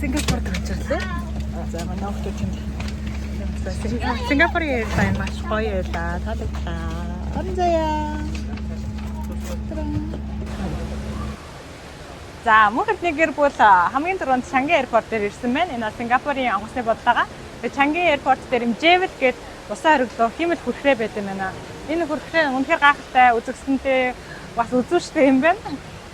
Сингапурд очирлээ. За манай охтууд тэнд. Сингапурын airline маш гоё байлаа. Таалагдаа. Онзая. За мөнхөдний гэр бүл хамгийн түрүүнд Чанги airport дээр ирсэн байна. Энэ бол Сингапурын онгоцны бодлого. Тэгээ Чанги airport дээр Джэвэл гээд усан хориглоо хэмэл хүрхрээ байт юм байна. Энэ хүрхрээ үнэхээр гайхалтай, үзэгсэнтэй бас үзүүштэй юм байна.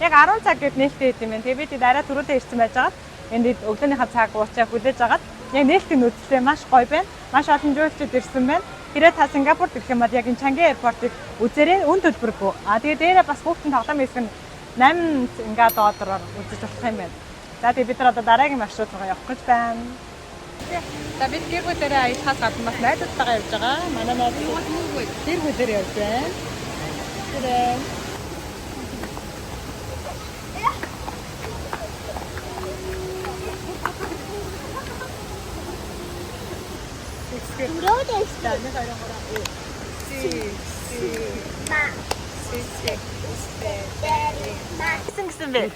Яг 10 цаг гээд нээлттэй байт юм байна. Тэгээ бид арай түрүүдээ ирсэн байж байгаад энд өглөөнийхөө цаг уучаа хүлээж агаад яг нээлтийн үзлээ маш гоё байна. Маш олон жуулчид ирсэн байна. Хэрэг та Сингапурт ирэх юм бол яг энэ Чанги airport-ыг үзээрэй, үн төлбөргүй. Тэгээ дээрээ бас хүүхдийн тоглоом хийх нь 8 доллараар үзэж болох юм байна. За тэгээ бид нар одоо дараагийн маршрут руу явах гэж байна. За бид гэр бүлээрээ аялахаас гадна бас найзуудтайгаа явж байгаа. Манай найз гэр бүлээр явж байна. Тэрээ. Родэста. Гэсэн бэ?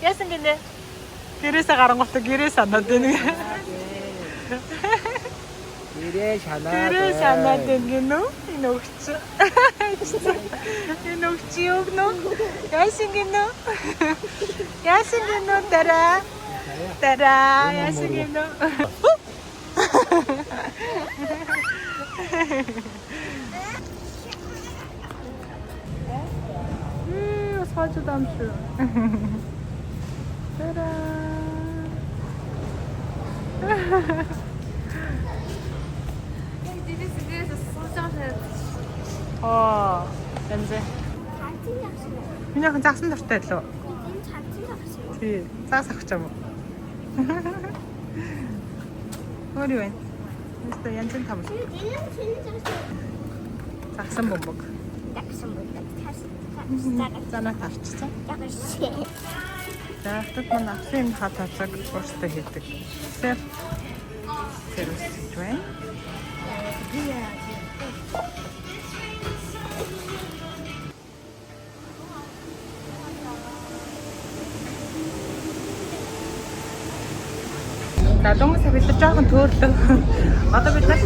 Яасан гинэ? Гэрээсээ гарангуйтай гэрээ санаад байна. Гэрээ санаад байна гинөө? Энэ өгч. Энэ өгч юу гэнэ? Яасан гинэ? Яасан гинэ дараа? Яасан гинэ? 사주도 암수. 짜란. 집에서 소주를 냄새. 잘 챙겼어요. 그냥 작은 닭대 로. 잘 챙겼어요. 뒤 싸서 잡아. 머리 웬? 진짜 얀전 타보. 작은 bomбок. Занаа тавчсан. За тут манай авсан хат хацаг өөртөө хийдэг. Сервис хийж байна. За дунгаас бид нар жоохон төрлөө. Одоо бид нар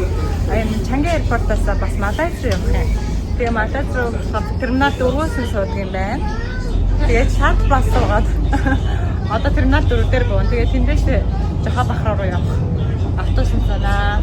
Чанги airport-аас бас Малайз руу явах юм. Тэгээ Малайз руу терминал 4-өөс нь суудаг юм байна. Тэгээд шат бас суугаад одоо терминал 4 дээр гоо. Тэгээд тэндээс жахаа бахраа руу явах автобус санаа.